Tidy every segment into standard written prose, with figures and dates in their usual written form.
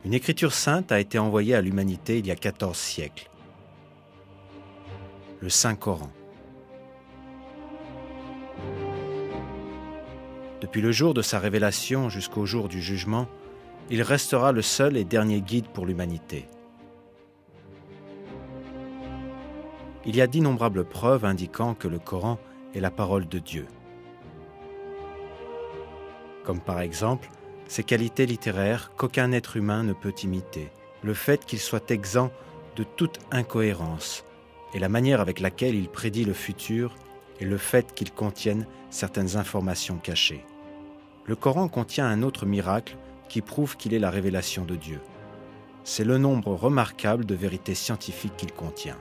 Une écriture sainte a été envoyée à l'humanité il y a 14 siècles. Le Saint-Coran. Depuis le jour de sa révélation jusqu'au jour du jugement, il restera le seul et dernier guide pour l'humanité. Il y a d'innombrables preuves indiquant que le Coran est la parole de Dieu. Comme par exemple, ses qualités littéraires qu'aucun être humain ne peut imiter, le fait qu'il soit exempt de toute incohérence, et la manière avec laquelle il prédit le futur, et le fait qu'il contienne certaines informations cachées. Le Coran contient un autre miracle qui prouve qu'il est la révélation de Dieu. C'est le nombre remarquable de vérités scientifiques qu'il contient.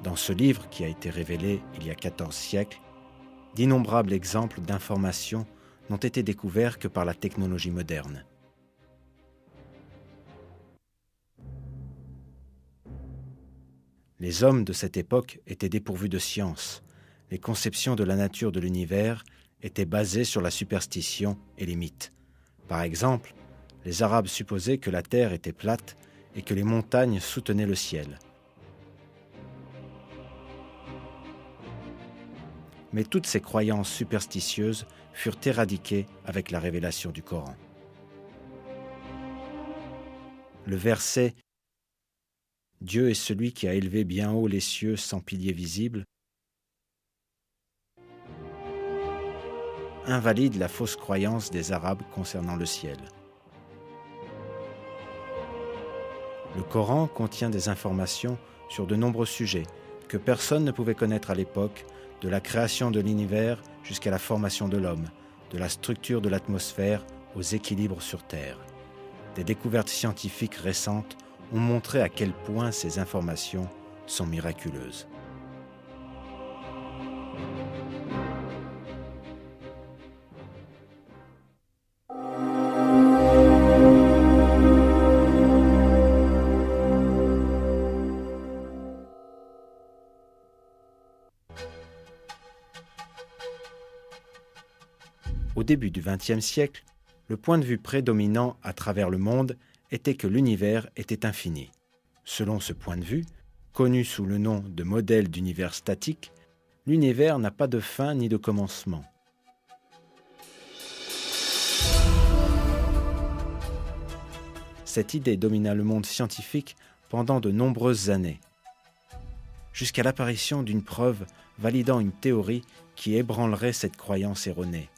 Dans ce livre qui a été révélé il y a 14 siècles, d'innombrables exemples d'informations n'ont été découverts que par la technologie moderne. Les hommes de cette époque étaient dépourvus de science. Les conceptions de la nature de l'univers étaient basées sur la superstition et les mythes. Par exemple, les Arabes supposaient que la terre était plate et que les montagnes soutenaient le ciel. Mais toutes ces croyances superstitieuses furent éradiquées avec la révélation du Coran. Le verset « Dieu est celui qui a élevé bien haut les cieux sans piliers visibles » invalide la fausse croyance des Arabes concernant le ciel. Le Coran contient des informations sur de nombreux sujets que personne ne pouvait connaître à l'époque, de la création de l'univers jusqu'à la formation de l'homme, de la structure de l'atmosphère aux équilibres sur Terre. Des découvertes scientifiques récentes ont montré à quel point ces informations sont miraculeuses. Au début du XXe siècle, le point de vue prédominant à travers le monde était que l'univers était infini. Selon ce point de vue, connu sous le nom de modèle d'univers statique, l'univers n'a pas de fin ni de commencement. Cette idée domina le monde scientifique pendant de nombreuses années, jusqu'à l'apparition d'une preuve validant une théorie qui ébranlerait cette croyance erronée.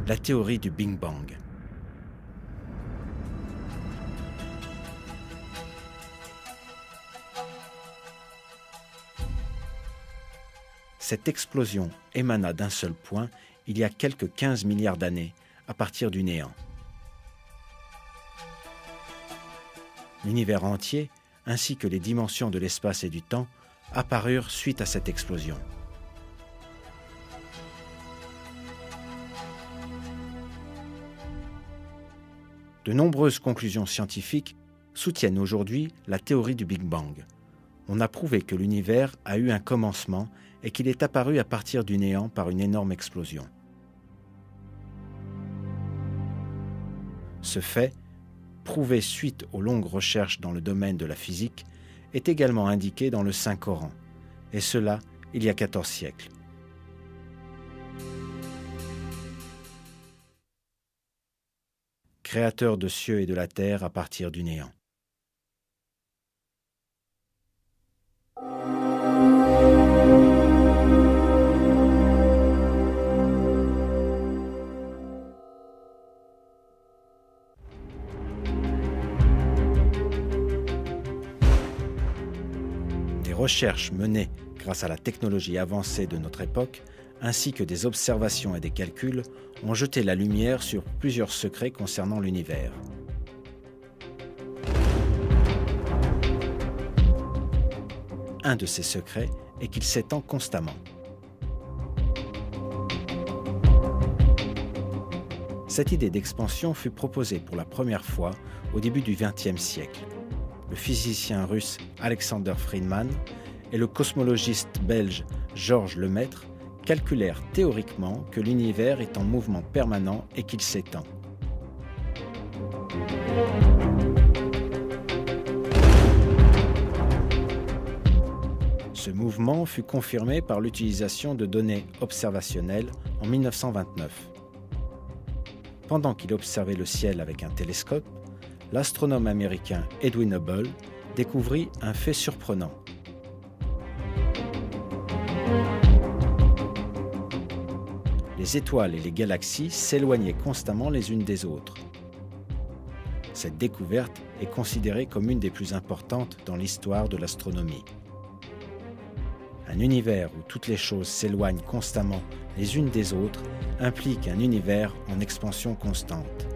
La théorie du Big Bang. Cette explosion émana d'un seul point il y a quelques 15 milliards d'années, à partir du néant. L'univers entier, ainsi que les dimensions de l'espace et du temps, apparurent suite à cette explosion. De nombreuses conclusions scientifiques soutiennent aujourd'hui la théorie du Big Bang. On a prouvé que l'univers a eu un commencement et qu'il est apparu à partir du néant par une énorme explosion. Ce fait, prouvé suite aux longues recherches dans le domaine de la physique, est également indiqué dans le Saint-Coran, et cela il y a 14 siècles. Créateur de cieux et de la terre à partir du néant. Des recherches menées grâce à la technologie avancée de notre époque, ainsi que des observations et des calculs, ont jeté la lumière sur plusieurs secrets concernant l'univers. Un de ces secrets est qu'il s'étend constamment. Cette idée d'expansion fut proposée pour la première fois au début du XXe siècle. Le physicien russe Alexander Friedmann et le cosmologiste belge Georges Lemaître, calculèrent théoriquement que l'univers est en mouvement permanent et qu'il s'étend. Ce mouvement fut confirmé par l'utilisation de données observationnelles en 1929. Pendant qu'il observait le ciel avec un télescope, l'astronome américain Edwin Hubble découvrit un fait surprenant. Les étoiles et les galaxies s'éloignaient constamment les unes des autres. Cette découverte est considérée comme une des plus importantes dans l'histoire de l'astronomie. Un univers où toutes les choses s'éloignent constamment les unes des autres implique un univers en expansion constante.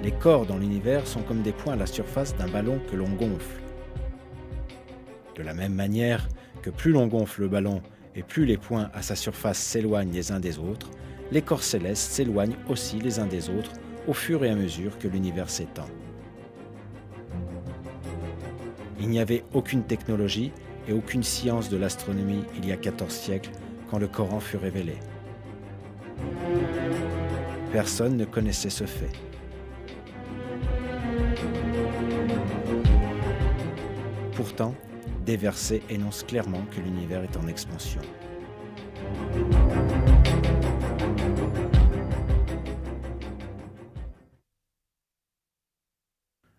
Les corps dans l'univers sont comme des points à la surface d'un ballon que l'on gonfle. De la même manière que plus l'on gonfle le ballon et plus les points à sa surface s'éloignent les uns des autres, les corps célestes s'éloignent aussi les uns des autres au fur et à mesure que l'univers s'étend. Il n'y avait aucune technologie et aucune science de l'astronomie il y a 14 siècles quand le Coran fut révélé. Personne ne connaissait ce fait. Pourtant, des versets énoncent clairement que l'univers est en expansion.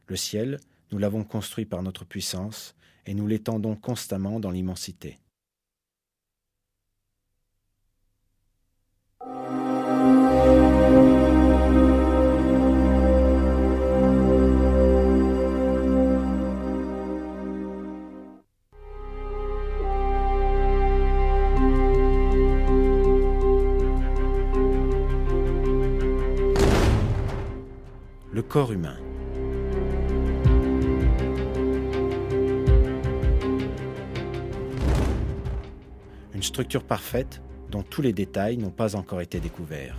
Le ciel, nous l'avons construit par notre puissance et nous l'étendons constamment dans l'immensité. Le corps humain. Une structure parfaite dont tous les détails n'ont pas encore été découverts.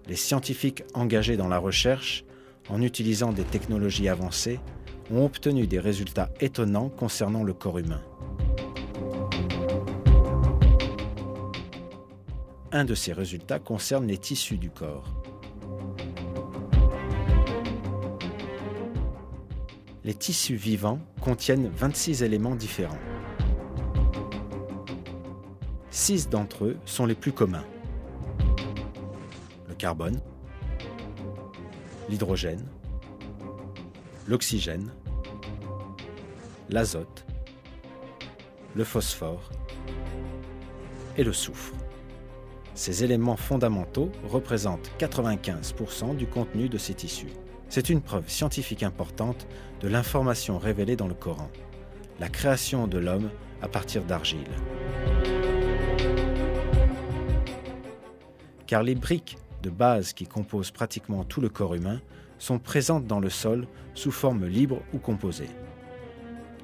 Les scientifiques engagés dans la recherche, en utilisant des technologies avancées, ont obtenu des résultats étonnants concernant le corps humain. Un de ces résultats concerne les tissus du corps. Les tissus vivants contiennent 26 éléments différents. 6 d'entre eux sont les plus communs. Le carbone, l'hydrogène, l'oxygène, l'azote, le phosphore et le soufre. Ces éléments fondamentaux représentent 95% du contenu de ces tissus. C'est une preuve scientifique importante de l'information révélée dans le Coran, la création de l'homme à partir d'argile. Car les briques de base qui composent pratiquement tout le corps humain sont présentes dans le sol sous forme libre ou composée.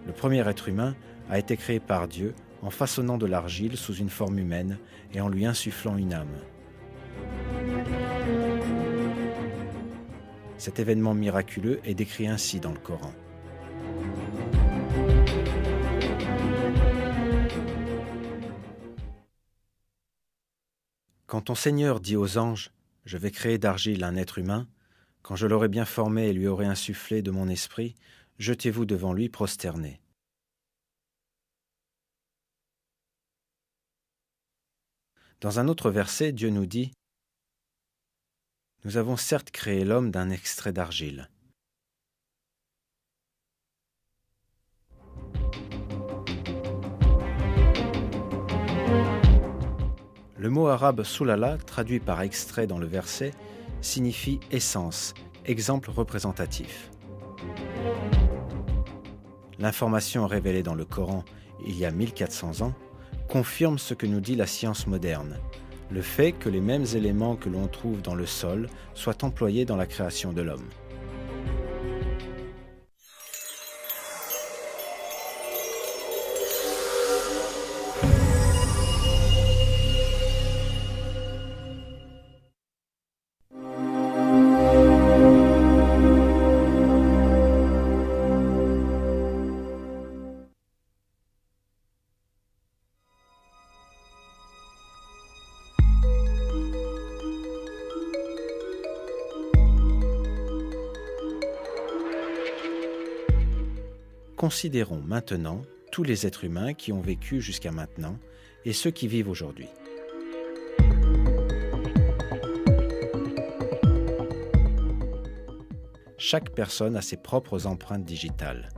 Le premier être humain a été créé par Dieu en façonnant de l'argile sous une forme humaine et en lui insufflant une âme. Cet événement miraculeux est décrit ainsi dans le Coran. Quand ton Seigneur dit aux anges « Je vais créer d'argile un être humain », quand je l'aurai bien formé et lui aurai insufflé de mon esprit, jetez-vous devant lui prosternés. Dans un autre verset, Dieu nous dit « Nous avons certes créé l'homme d'un extrait d'argile. » Le mot arabe « sulala », traduit par extrait dans le verset, signifie essence, exemple représentatif. L'information révélée dans le Coran il y a 1400 ans confirme ce que nous dit la science moderne, le fait que les mêmes éléments que l'on trouve dans le sol soient employés dans la création de l'homme. considérons maintenant tous les êtres humains qui ont vécu jusqu'à maintenant et ceux qui vivent aujourd'hui. Chaque personne a ses propres empreintes digitales.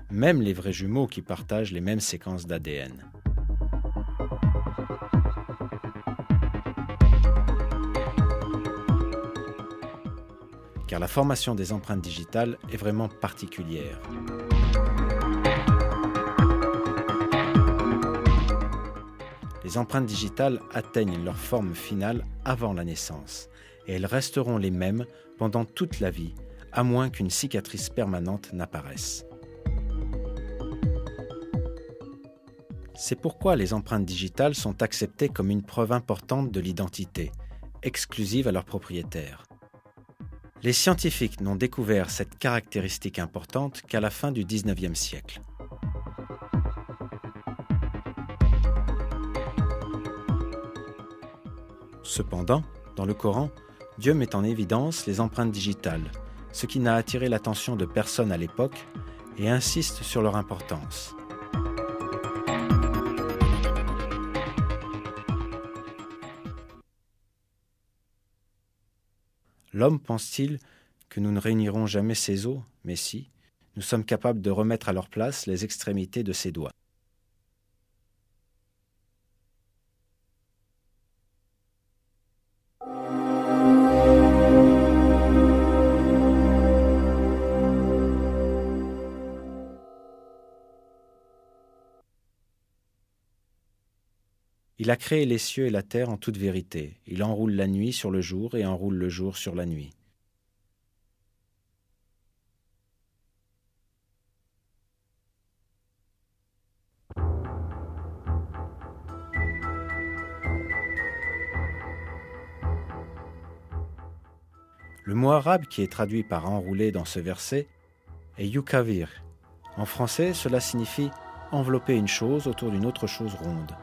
Même les vrais jumeaux qui partagent les mêmes séquences d'ADN. Car la formation des empreintes digitales est vraiment particulière. Les empreintes digitales atteignent leur forme finale avant la naissance et elles resteront les mêmes pendant toute la vie, à moins qu'une cicatrice permanente n'apparaisse. C'est pourquoi les empreintes digitales sont acceptées comme une preuve importante de l'identité, exclusive à leurs propriétaires. Les scientifiques n'ont découvert cette caractéristique importante qu'à la fin du XIXe siècle. Cependant, dans le Coran, Dieu met en évidence les empreintes digitales, ce qui n'a attiré l'attention de personne à l'époque et insiste sur leur importance. L'homme pense-t-il que nous ne réunirons jamais ses os? Mais si, nous sommes capables de remettre à leur place les extrémités de ses doigts. Il a créé les cieux et la terre en toute vérité. Il enroule la nuit sur le jour et enroule le jour sur la nuit. Le mot arabe qui est traduit par enrouler dans ce verset est yukavir. En français, cela signifie envelopper une chose autour d'une autre chose ronde.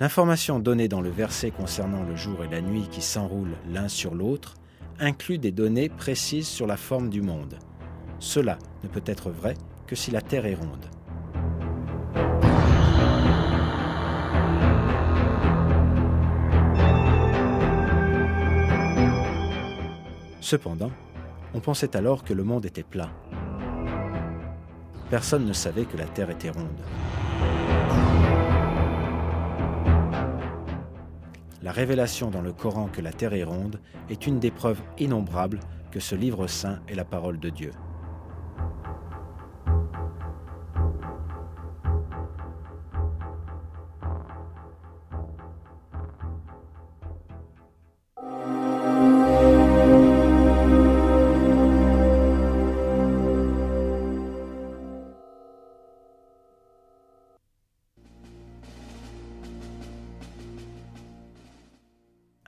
L'information donnée dans le verset concernant le jour et la nuit qui s'enroulent l'un sur l'autre inclut des données précises sur la forme du monde. Cela ne peut être vrai que si la Terre est ronde. Cependant, on pensait alors que le monde était plat. Personne ne savait que la Terre était ronde. La révélation dans le Coran que la Terre est ronde est une des preuves innombrables que ce livre saint est la parole de Dieu.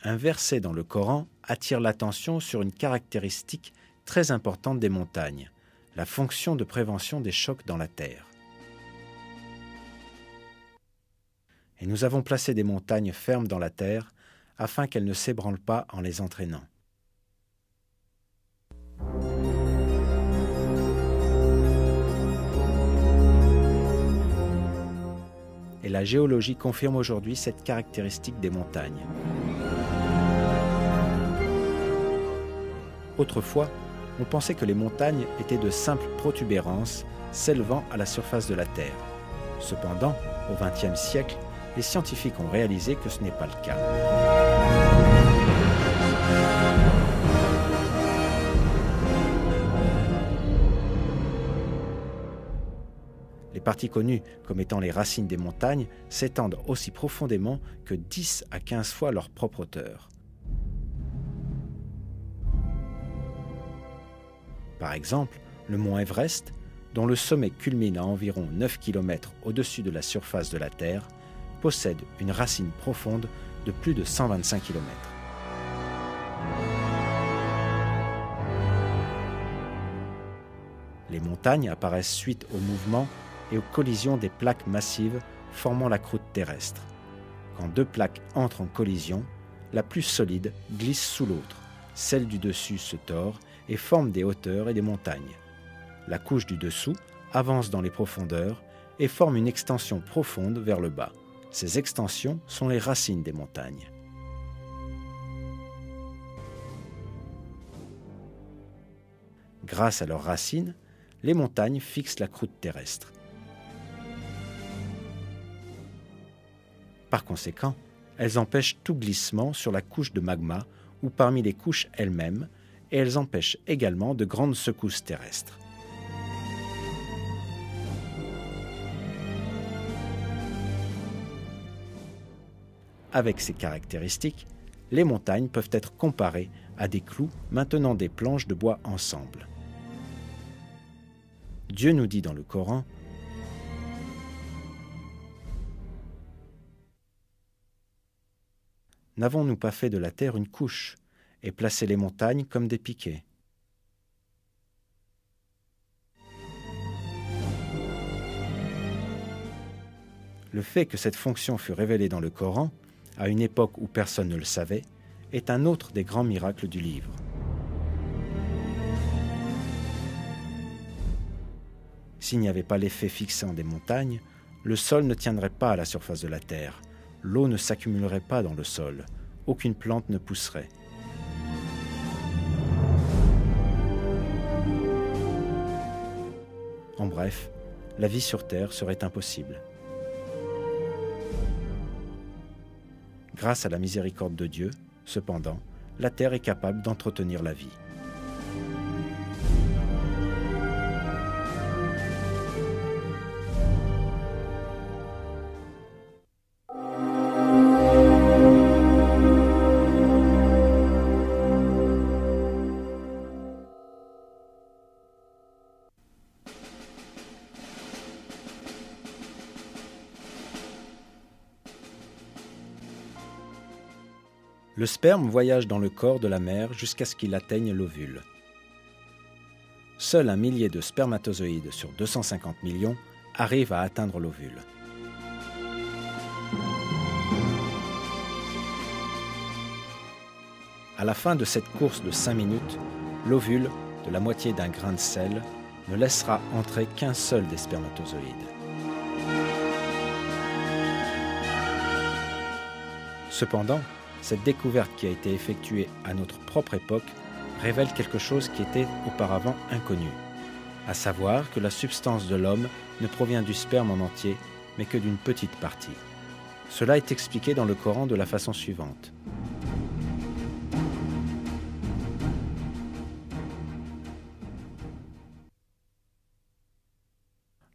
Un verset dans le Coran attire l'attention sur une caractéristique très importante des montagnes, la fonction de prévention des chocs dans la terre. Et nous avons placé des montagnes fermes dans la terre afin qu'elles ne s'ébranlent pas en les entraînant. Et la géologie confirme aujourd'hui cette caractéristique des montagnes. Autrefois, on pensait que les montagnes étaient de simples protubérances s'élevant à la surface de la Terre. Cependant, au XXe siècle, les scientifiques ont réalisé que ce n'est pas le cas. Les parties connues comme étant les racines des montagnes s'étendent aussi profondément que 10 à 15 fois leur propre hauteur. Par exemple, le mont Everest, dont le sommet culmine à environ 9 km au-dessus de la surface de la Terre, possède une racine profonde de plus de 125 km. Les montagnes apparaissent suite au mouvement et aux collisions des plaques massives formant la croûte terrestre. Quand deux plaques entrent en collision, la plus solide glisse sous l'autre, celle du dessus se tord et forme des hauteurs et des montagnes. La couche du dessous avance dans les profondeurs et forme une extension profonde vers le bas. Ces extensions sont les racines des montagnes. Grâce à leurs racines, les montagnes fixent la croûte terrestre. Par conséquent, elles empêchent tout glissement sur la couche de magma ou parmi les couches elles-mêmes, et elles empêchent également de grandes secousses terrestres. Avec ces caractéristiques, les montagnes peuvent être comparées à des clous maintenant des planches de bois ensemble. Dieu nous dit dans le Coran : « N'avons-nous pas fait de la terre une couche et placé les montagnes comme des piquets ? » Le fait que cette fonction fût révélée dans le Coran, à une époque où personne ne le savait, est un autre des grands miracles du livre. S'il n'y avait pas l'effet fixant des montagnes, le sol ne tiendrait pas à la surface de la terre, l'eau ne s'accumulerait pas dans le sol, aucune plante ne pousserait. En bref, la vie sur terre serait impossible. Grâce à la miséricorde de Dieu, cependant, la terre est capable d'entretenir la vie. Le sperme voyage dans le corps de la mère jusqu'à ce qu'il atteigne l'ovule. Seul 1 millier de spermatozoïdes sur 250 millions arrivent à atteindre l'ovule. À la fin de cette course de 5 minutes, l'ovule, de la moitié d'un grain de sel, ne laissera entrer qu'un seul des spermatozoïdes. Cependant, cette découverte qui a été effectuée à notre propre époque révèle quelque chose qui était auparavant inconnu, à savoir que la substance de l'homme ne provient du sperme en entier, mais que d'une petite partie. Cela est expliqué dans le Coran de la façon suivante.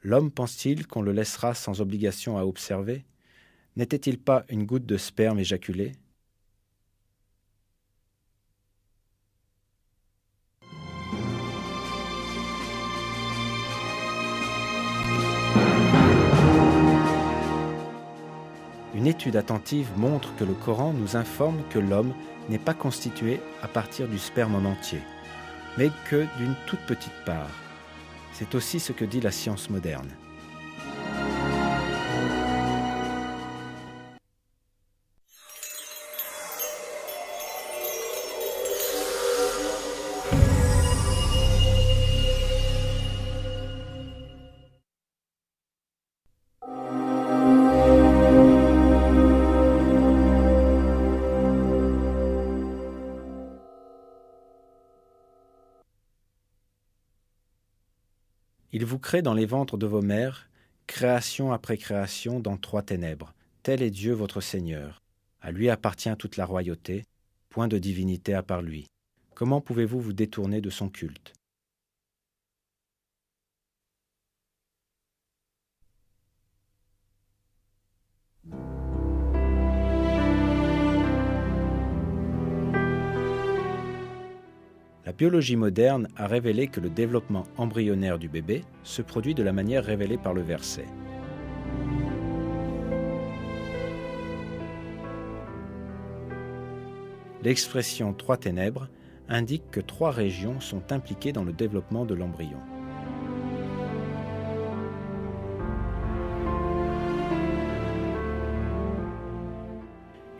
L'homme pense-t-il qu'on le laissera sans obligation à observer ? N'était-il pas une goutte de sperme éjaculée ? Une étude attentive montre que le Coran nous informe que l'homme n'est pas constitué à partir du sperme en entier, mais que d'une toute petite part. C'est aussi ce que dit la science moderne. Il vous crée dans les ventres de vos mères, création après création dans 3 ténèbres. Tel est Dieu votre Seigneur. À lui appartient toute la royauté, point de divinité à part lui. Comment pouvez-vous vous détourner de son culte ? La biologie moderne a révélé que le développement embryonnaire du bébé se produit de la manière révélée par le verset. L'expression 3 ténèbres indique que 3 régions sont impliquées dans le développement de l'embryon.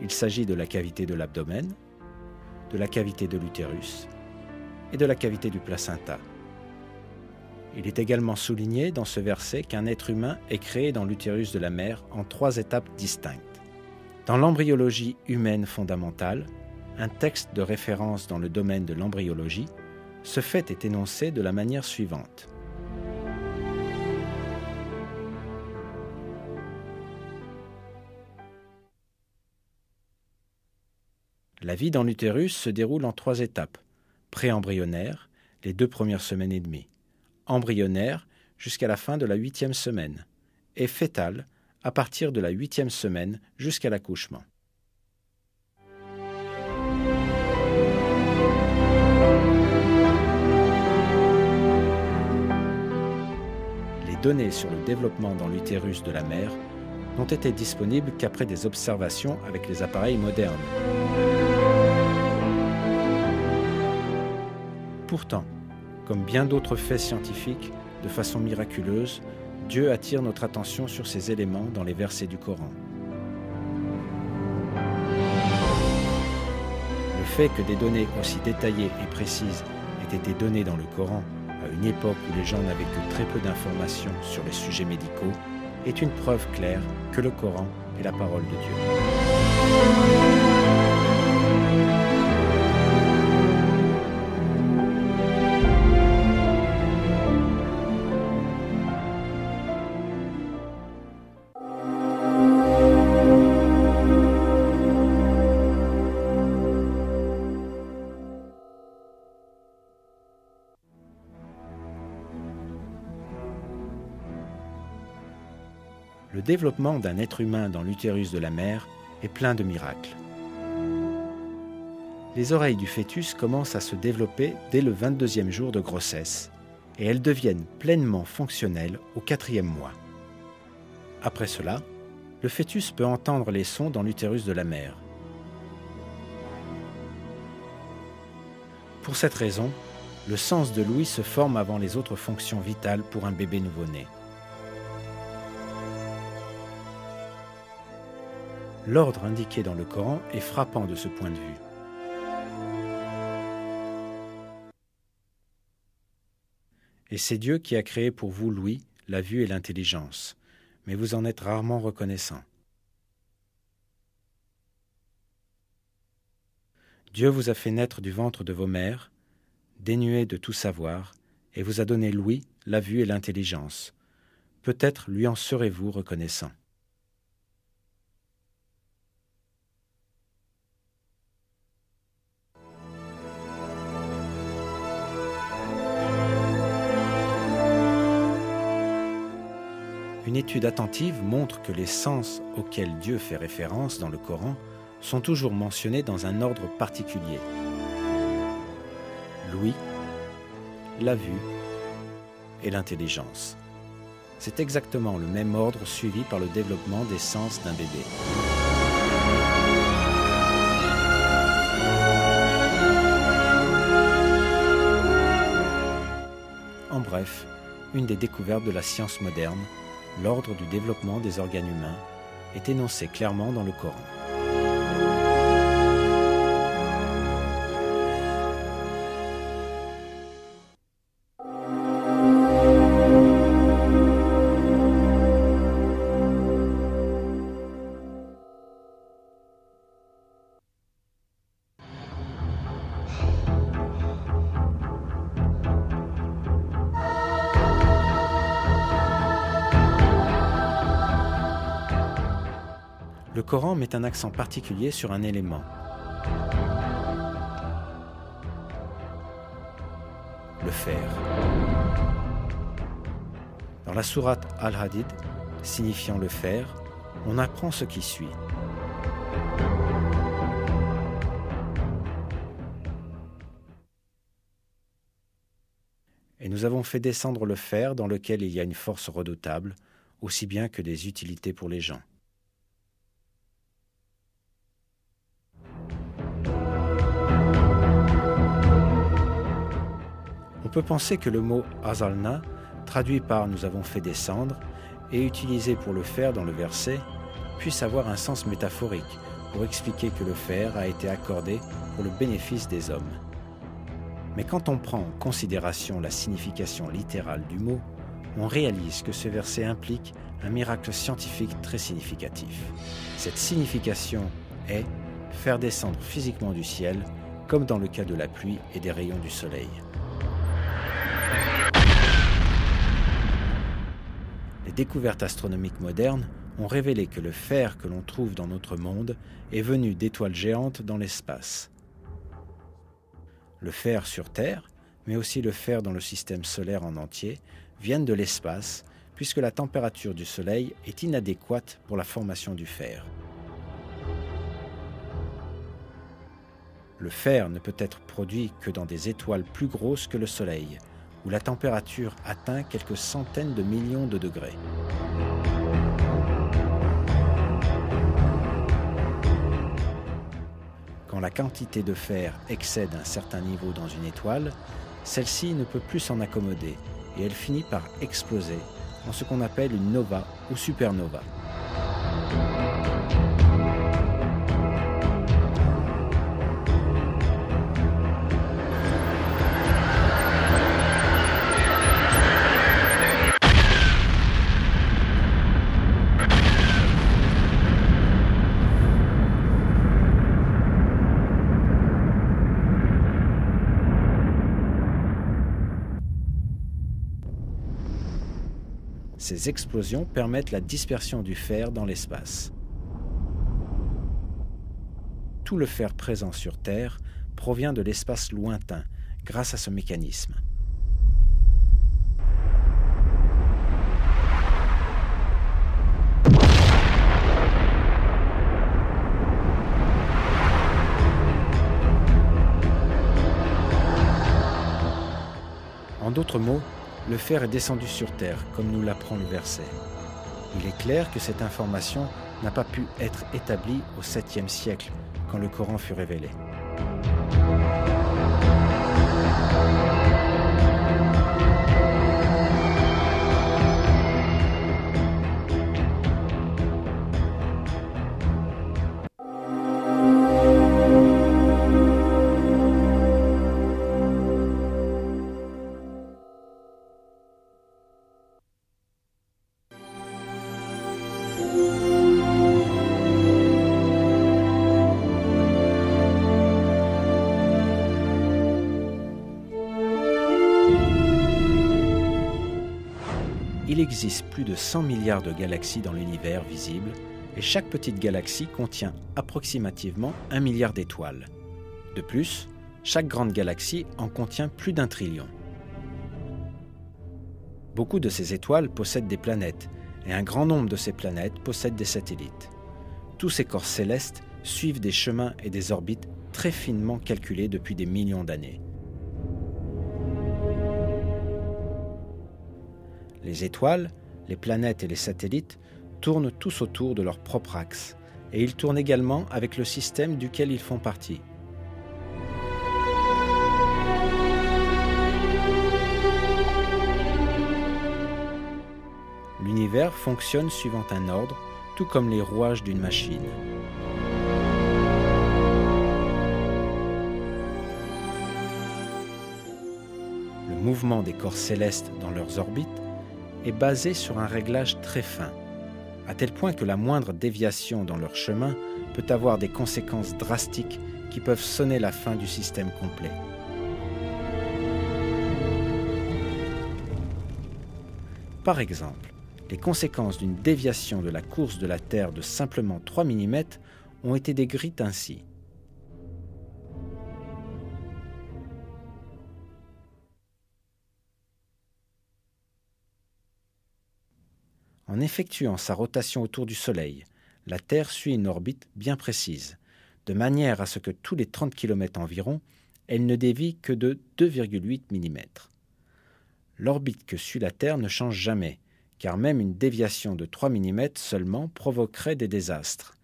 Il s'agit de la cavité de l'abdomen, de la cavité de l'utérus et de la cavité du placenta. Il est également souligné dans ce verset qu'un être humain est créé dans l'utérus de la mère en 3 étapes distinctes. Dans l'embryologie humaine fondamentale, un texte de référence dans le domaine de l'embryologie, ce fait est énoncé de la manière suivante. La vie dans l'utérus se déroule en 3 étapes. Pré-embryonnaire, les 2 premières semaines et demie. Embryonnaire, jusqu'à la fin de la 8e semaine. Et fétale, à partir de la 8e semaine jusqu'à l'accouchement. Les données sur le développement dans l'utérus de la mère n'ont été disponibles qu'après des observations avec les appareils modernes. Pourtant, comme bien d'autres faits scientifiques, de façon miraculeuse, Dieu attire notre attention sur ces éléments dans les versets du Coran. Le fait que des données aussi détaillées et précises aient été données dans le Coran à une époque où les gens n'avaient que très peu d'informations sur les sujets médicaux est une preuve claire que le Coran est la parole de Dieu. Le développement d'un être humain dans l'utérus de la mère est plein de miracles. Les oreilles du fœtus commencent à se développer dès le 22e jour de grossesse et elles deviennent pleinement fonctionnelles au 4e mois. Après cela, le fœtus peut entendre les sons dans l'utérus de la mère. Pour cette raison, le sens de l'ouïe se forme avant les autres fonctions vitales pour un bébé nouveau-né. L'ordre indiqué dans le Coran est frappant de ce point de vue. Et c'est Dieu qui a créé pour vous l'ouïe, la vue et l'intelligence, mais vous en êtes rarement reconnaissant. Dieu vous a fait naître du ventre de vos mères, dénué de tout savoir, et vous a donné l'ouïe, la vue et l'intelligence. Peut-être lui en serez-vous reconnaissant. Une étude attentive montre que les sens auxquels Dieu fait référence dans le Coran sont toujours mentionnés dans un ordre particulier. L'ouïe, la vue et l'intelligence. C'est exactement le même ordre suivi par le développement des sens d'un bébé. En bref, une des découvertes de la science moderne, l'ordre du développement des organes humains, est énoncé clairement dans le Coran. Le Coran met un accent particulier sur un élément. Le fer. Dans la sourate Al-Hadid, signifiant le fer, on apprend ce qui suit. Et nous avons fait descendre le fer dans lequel il y a une force redoutable, aussi bien que des utilités pour les gens. On peut penser que le mot « azalna », traduit par « nous avons fait descendre » et utilisé pour le fer dans le verset, puisse avoir un sens métaphorique, pour expliquer que le fer a été accordé pour le bénéfice des hommes. Mais quand on prend en considération la signification littérale du mot, on réalise que ce verset implique un miracle scientifique très significatif. Cette signification est faire descendre physiquement du ciel, comme dans le cas de la pluie et des rayons du soleil. Les découvertes astronomiques modernes ont révélé que le fer que l'on trouve dans notre monde est venu d'étoiles géantes dans l'espace. Le fer sur Terre, mais aussi le fer dans le système solaire en entier, viennent de l'espace, puisque la température du Soleil est inadéquate pour la formation du fer. Le fer ne peut être produit que dans des étoiles plus grosses que le Soleil, où la température atteint quelques centaines de millions de degrés. Quand la quantité de fer excède un certain niveau dans une étoile, celle-ci ne peut plus s'en accommoder et elle finit par exploser en ce qu'on appelle une nova ou supernova. Ces explosions permettent la dispersion du fer dans l'espace. Tout le fer présent sur Terre provient de l'espace lointain grâce à ce mécanisme. En d'autres mots, le fer est descendu sur Terre, comme nous l'apprend le verset. Il est clair que cette information n'a pas pu être établie au 7e siècle, quand le Coran fut révélé. Il existe plus de 100 milliards de galaxies dans l'univers visible et chaque petite galaxie contient approximativement 1 milliard d'étoiles. De plus, chaque grande galaxie en contient plus d'1 trillion. Beaucoup de ces étoiles possèdent des planètes et un grand nombre de ces planètes possèdent des satellites. Tous ces corps célestes suivent des chemins et des orbites très finement calculés depuis des millions d'années. Les étoiles, les planètes et les satellites tournent tous autour de leur propre axe, et ils tournent également avec le système duquel ils font partie. L'univers fonctionne suivant un ordre, tout comme les rouages d'une machine. Le mouvement des corps célestes dans leurs orbites est basé sur un réglage très fin, à tel point que la moindre déviation dans leur chemin peut avoir des conséquences drastiques qui peuvent sonner la fin du système complet. Par exemple, les conséquences d'une déviation de la course de la Terre de simplement 3 mm ont été décrites ainsi. En effectuant sa rotation autour du Soleil, la Terre suit une orbite bien précise, de manière à ce que tous les 30 km environ, elle ne dévie que de 2,8 mm. L'orbite que suit la Terre ne change jamais, car même une déviation de 3 mm seulement provoquerait des désastres.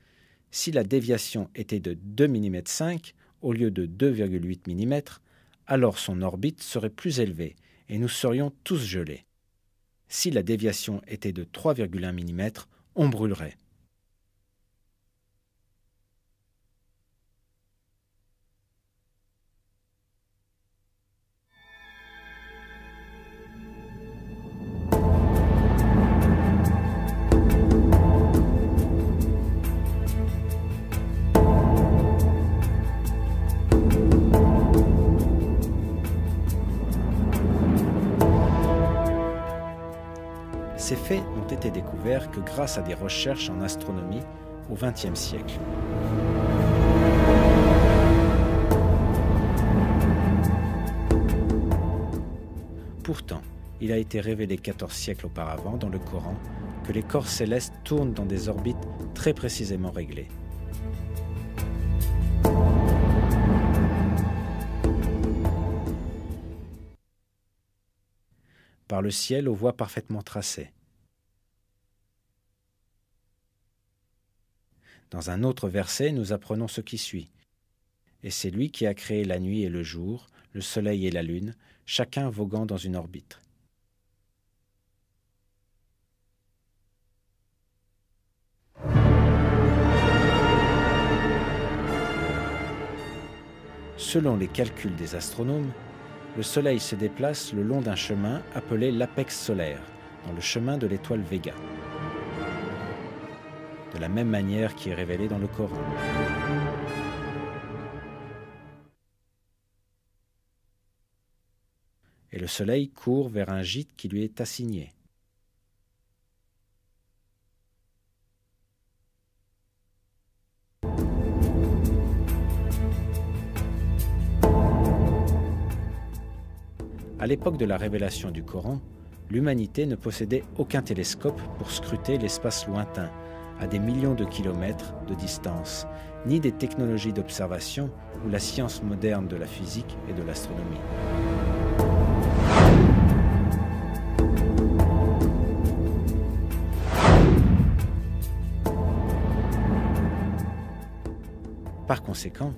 Si la déviation était de 2,5 mm au lieu de 2,8 mm, alors son orbite serait plus élevée et nous serions tous gelés. Si la déviation était de 3,1 mm, on brûlerait. Ces faits n'ont été découverts que grâce à des recherches en astronomie au XXe siècle. Pourtant, il a été révélé 14 siècles auparavant dans le Coran que les corps célestes tournent dans des orbites très précisément réglées. Par le ciel aux voies parfaitement tracées. Dans un autre verset, nous apprenons ce qui suit. Et c'est lui qui a créé la nuit et le jour, le soleil et la lune, chacun voguant dans une orbite. Selon les calculs des astronomes, le Soleil se déplace le long d'un chemin appelé l'apex solaire, dans le chemin de l'étoile Véga, de la même manière qui est révélée dans le Coran. Et le Soleil court vers un gîte qui lui est assigné. À l'époque de la révélation du Coran, l'humanité ne possédait aucun télescope pour scruter l'espace lointain, à des millions de kilomètres de distance, ni des technologies d'observation ou la science moderne de la physique et de l'astronomie. Par conséquent,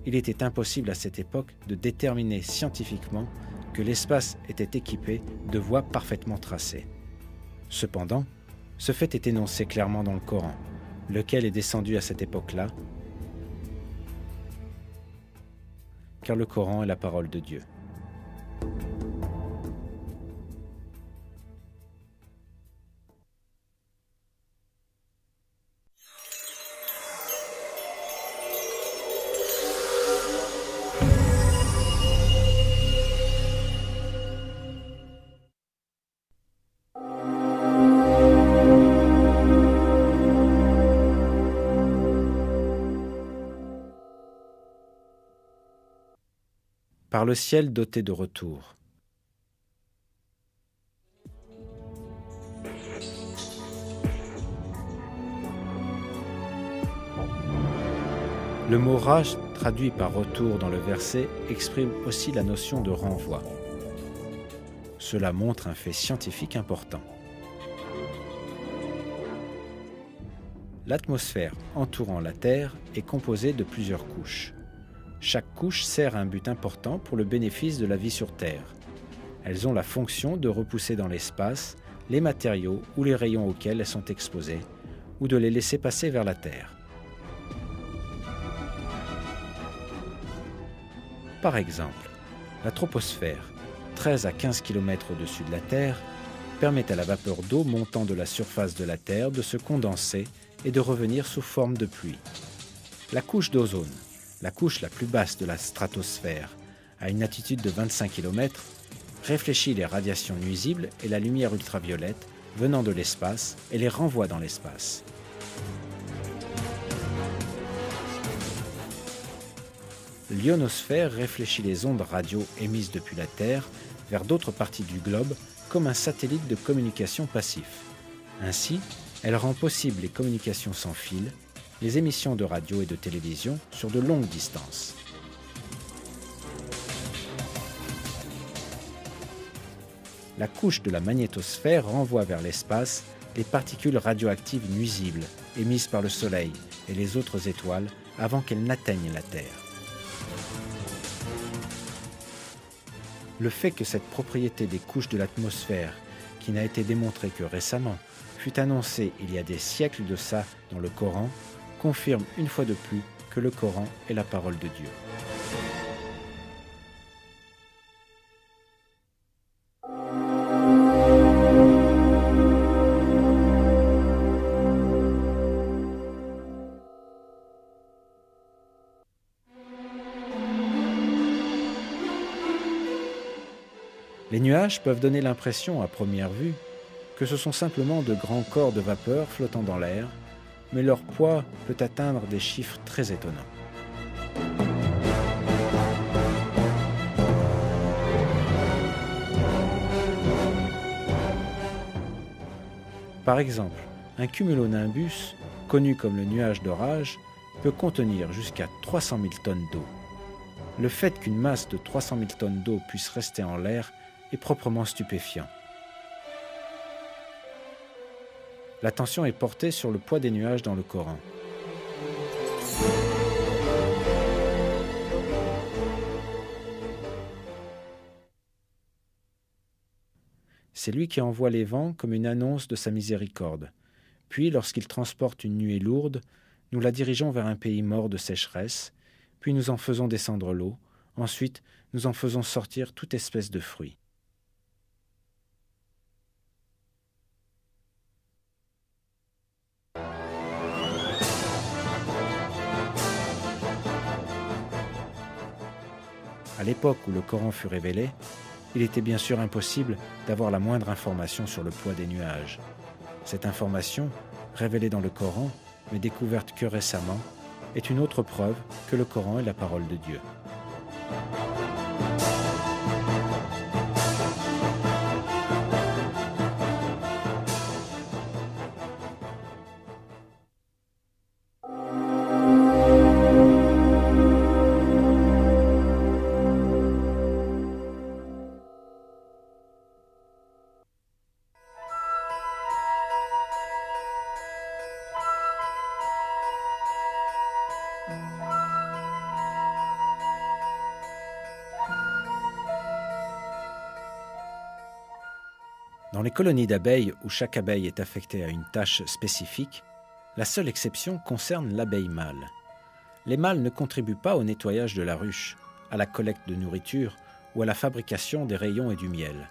il était impossible à cette époque de déterminer scientifiquement que l'espace était équipé de voies parfaitement tracées. Cependant, ce fait est énoncé clairement dans le Coran, lequel est descendu à cette époque-là, car le Coran est la parole de Dieu. Par le ciel doté de retour. Le mot raj, traduit par retour dans le verset, exprime aussi la notion de renvoi. Cela montre un fait scientifique important. L'atmosphère entourant la Terre est composée de plusieurs couches. Chaque couche sert à un but important pour le bénéfice de la vie sur Terre. Elles ont la fonction de repousser dans l'espace les matériaux ou les rayons auxquels elles sont exposées, ou de les laisser passer vers la Terre. Par exemple, la troposphère, 13 à 15 km au-dessus de la Terre, permet à la vapeur d'eau montant de la surface de la Terre de se condenser et de revenir sous forme de pluie. La couche d'ozone, la couche la plus basse de la stratosphère, à une altitude de 25 km, réfléchit les radiations nuisibles et la lumière ultraviolette venant de l'espace et les renvoie dans l'espace. L'ionosphère réfléchit les ondes radio émises depuis la Terre vers d'autres parties du globe comme un satellite de communication passif. Ainsi, elle rend possible les communications sans fil, les émissions de radio et de télévision sur de longues distances. La couche de la magnétosphère renvoie vers l'espace les particules radioactives nuisibles émises par le Soleil et les autres étoiles avant qu'elles n'atteignent la Terre. Le fait que cette propriété des couches de l'atmosphère, qui n'a été démontrée que récemment, fut annoncée il y a des siècles de ça dans le Coran, confirme une fois de plus que le Coran est la parole de Dieu. Les nuages peuvent donner l'impression, à première vue, que ce sont simplement de grands corps de vapeur flottant dans l'air, mais leur poids peut atteindre des chiffres très étonnants. Par exemple, un cumulonimbus, connu comme le nuage d'orage, peut contenir jusqu'à 300 000 tonnes d'eau. Le fait qu'une masse de 300 000 tonnes d'eau puisse rester en l'air est proprement stupéfiant. L'attention est portée sur le poids des nuages dans le Coran. C'est lui qui envoie les vents comme une annonce de sa miséricorde. Puis, lorsqu'il transporte une nuée lourde, nous la dirigeons vers un pays mort de sécheresse, puis nous en faisons descendre l'eau, ensuite nous en faisons sortir toute espèce de fruits. À l'époque où le Coran fut révélé, il était bien sûr impossible d'avoir la moindre information sur le poids des nuages. Cette information, révélée dans le Coran, mais découverte que récemment, est une autre preuve que le Coran est la parole de Dieu. Dans les colonies d'abeilles où chaque abeille est affectée à une tâche spécifique, la seule exception concerne l'abeille mâle. Les mâles ne contribuent pas au nettoyage de la ruche, à la collecte de nourriture ou à la fabrication des rayons et du miel.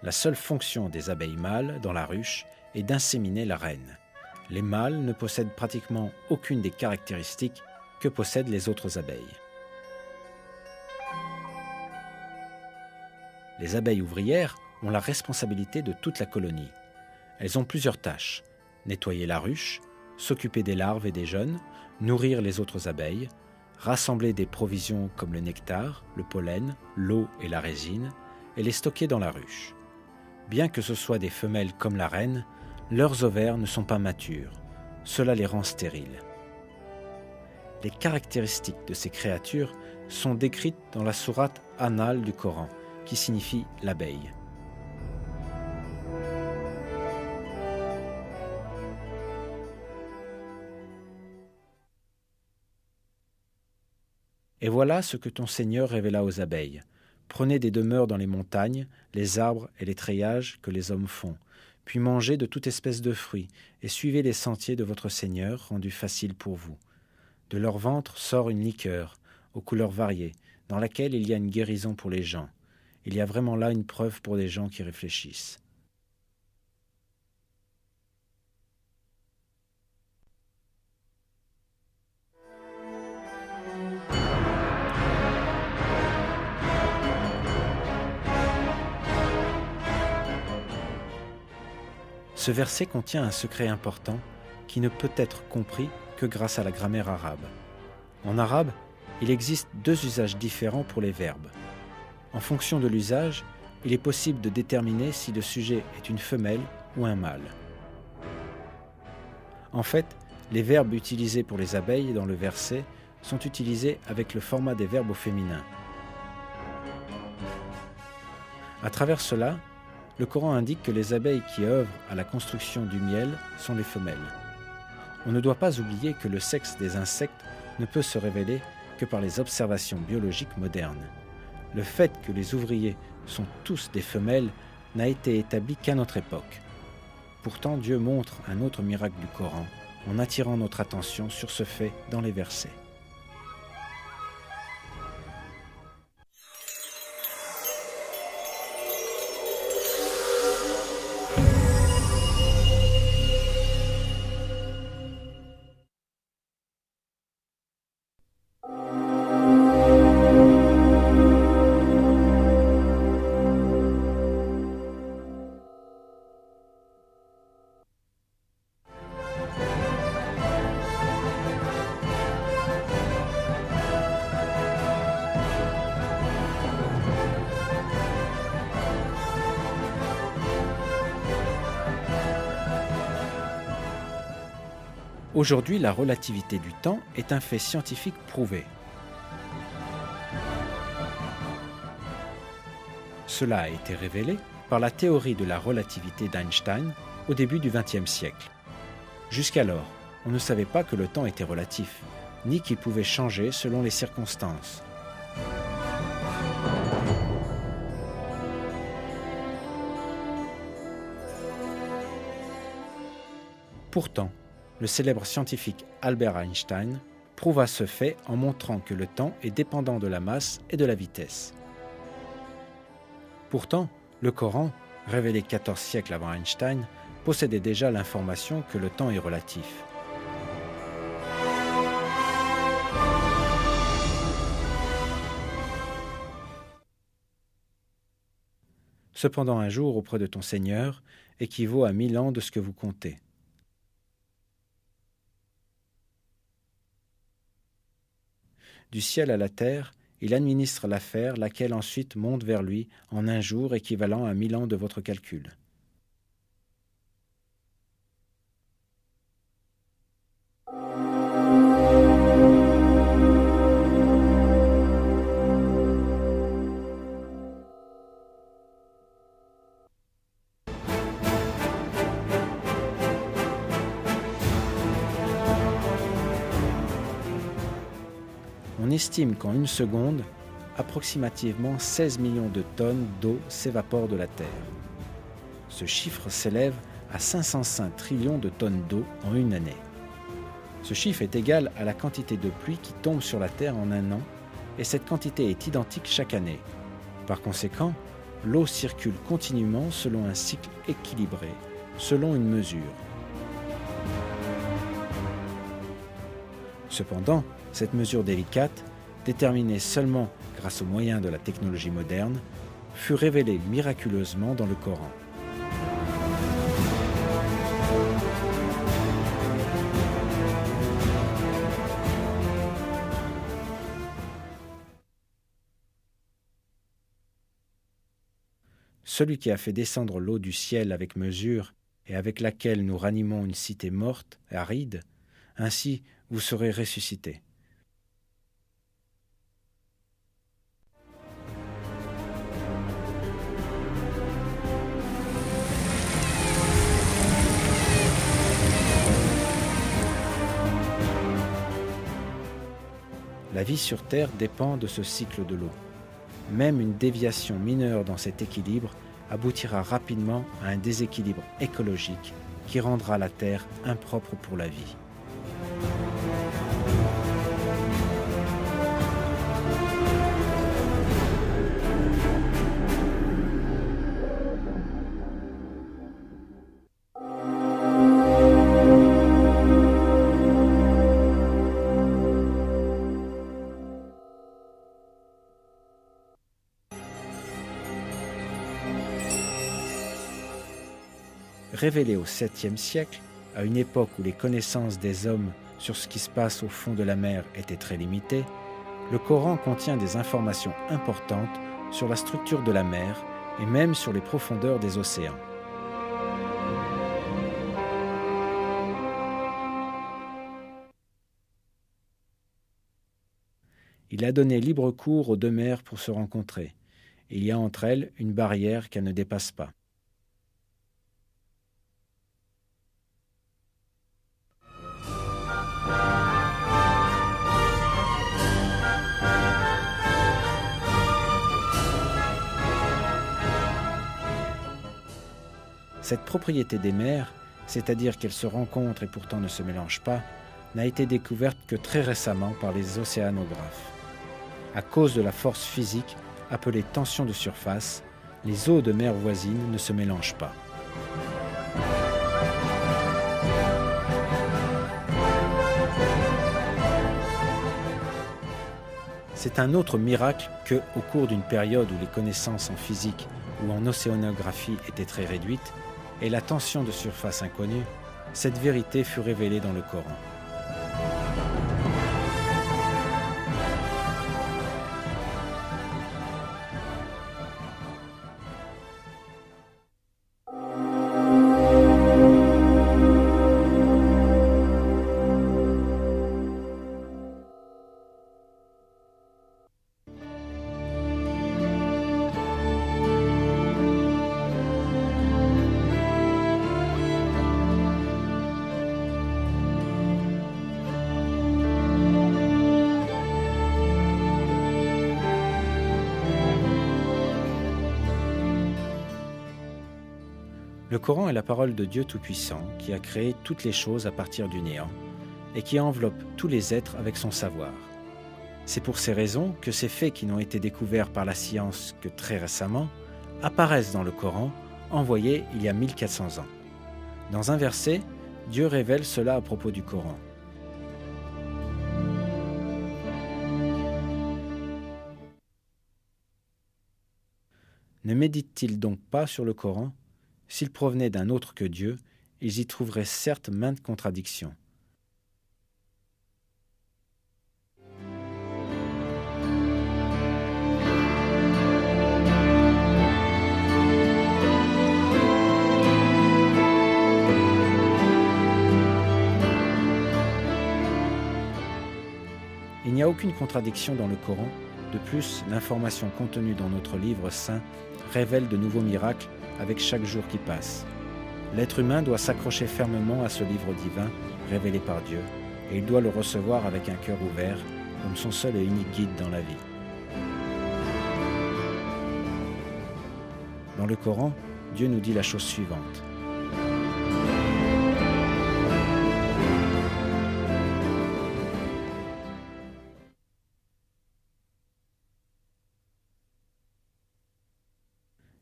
La seule fonction des abeilles mâles dans la ruche est d'inséminer la reine. Les mâles ne possèdent pratiquement aucune des caractéristiques que possèdent les autres abeilles. Les abeilles ouvrières ont la responsabilité de toute la colonie. Elles ont plusieurs tâches: nettoyer la ruche, s'occuper des larves et des jeunes, nourrir les autres abeilles, rassembler des provisions comme le nectar, le pollen, l'eau et la résine, et les stocker dans la ruche. Bien que ce soient des femelles comme la reine, leurs ovaires ne sont pas matures. Cela les rend stériles. Les caractéristiques de ces créatures sont décrites dans la sourate An-Nahl du Coran, qui signifie l'abeille. Et voilà ce que ton Seigneur révéla aux abeilles. Prenez des demeures dans les montagnes, les arbres et les treillages que les hommes font, puis mangez de toute espèce de fruits, et suivez les sentiers de votre Seigneur rendus faciles pour vous. De leur ventre sort une liqueur, aux couleurs variées, dans laquelle il y a une guérison pour les gens. Il y a vraiment là une preuve pour des gens qui réfléchissent. Ce verset contient un secret important qui ne peut être compris que grâce à la grammaire arabe. En arabe, il existe deux usages différents pour les verbes. En fonction de l'usage, il est possible de déterminer si le sujet est une femelle ou un mâle. En fait, les verbes utilisés pour les abeilles dans le verset sont utilisés avec le format des verbes au féminin. À travers cela, le Coran indique que les abeilles qui œuvrent à la construction du miel sont les femelles. On ne doit pas oublier que le sexe des insectes ne peut se révéler que par les observations biologiques modernes. Le fait que les ouvriers sont tous des femelles n'a été établi qu'à notre époque. Pourtant, Dieu montre un autre miracle du Coran en attirant notre attention sur ce fait dans les versets. Aujourd'hui, la relativité du temps est un fait scientifique prouvé. Cela a été révélé par la théorie de la relativité d'Einstein au début du XXe siècle. Jusqu'alors, on ne savait pas que le temps était relatif, ni qu'il pouvait changer selon les circonstances. Pourtant, le célèbre scientifique Albert Einstein prouva ce fait en montrant que le temps est dépendant de la masse et de la vitesse. Pourtant, le Coran, révélé 14 siècles avant Einstein, possédait déjà l'information que le temps est relatif. Cependant, un jour auprès de ton Seigneur équivaut à 1000 ans de ce que vous comptez. Du ciel à la terre, il administre l'affaire, laquelle ensuite monte vers lui en un jour équivalent à 1000 ans de votre calcul. On estime qu'en une seconde, approximativement 16 millions de tonnes d'eau s'évaporent de la Terre. Ce chiffre s'élève à 505 trillions de tonnes d'eau en une année. Ce chiffre est égal à la quantité de pluie qui tombe sur la Terre en un an, et cette quantité est identique chaque année. Par conséquent, l'eau circule continuellement selon un cycle équilibré, selon une mesure. Cependant, cette mesure délicate, déterminée seulement grâce aux moyens de la technologie moderne, fut révélée miraculeusement dans le Coran. Celui qui a fait descendre l'eau du ciel avec mesure et avec laquelle nous ranimons une cité morte et aride, ainsi vous serez ressuscités. La vie sur Terre dépend de ce cycle de l'eau. Même une déviation mineure dans cet équilibre aboutira rapidement à un déséquilibre écologique qui rendra la Terre impropre pour la vie. Révélé au 7e siècle, à une époque où les connaissances des hommes sur ce qui se passe au fond de la mer étaient très limitées, le Coran contient des informations importantes sur la structure de la mer et même sur les profondeurs des océans. Il a donné libre cours aux deux mers pour se rencontrer. Il y a entre elles une barrière qu'elles ne dépassent pas. Cette propriété des mers, c'est-à-dire qu'elles se rencontrent et pourtant ne se mélangent pas, n'a été découverte que très récemment par les océanographes. À cause de la force physique appelée tension de surface, les eaux de mer voisines ne se mélangent pas. C'est un autre miracle que, au cours d'une période où les connaissances en physique ou en océanographie étaient très réduites, et la tension de surface inconnue, cette vérité fut révélée dans le Coran. Le Coran est la parole de Dieu Tout-Puissant qui a créé toutes les choses à partir du néant et qui enveloppe tous les êtres avec son savoir. C'est pour ces raisons que ces faits qui n'ont été découverts par la science que très récemment apparaissent dans le Coran, envoyé il y a 1400 ans. Dans un verset, Dieu révèle cela à propos du Coran. Ne méditent-ils donc pas sur le Coran? S'il provenait d'un autre que Dieu, ils y trouveraient certes maintes contradictions. Il n'y a aucune contradiction dans le Coran. De plus, l'information contenue dans notre livre saint révèle de nouveaux miracles avec chaque jour qui passe. L'être humain doit s'accrocher fermement à ce livre divin révélé par Dieu, et il doit le recevoir avec un cœur ouvert, comme son seul et unique guide dans la vie. Dans le Coran, Dieu nous dit la chose suivante.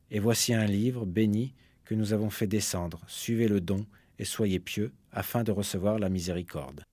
Et voici un livre béni que nous avons fait descendre. Suivez le don et soyez pieux afin de recevoir la miséricorde.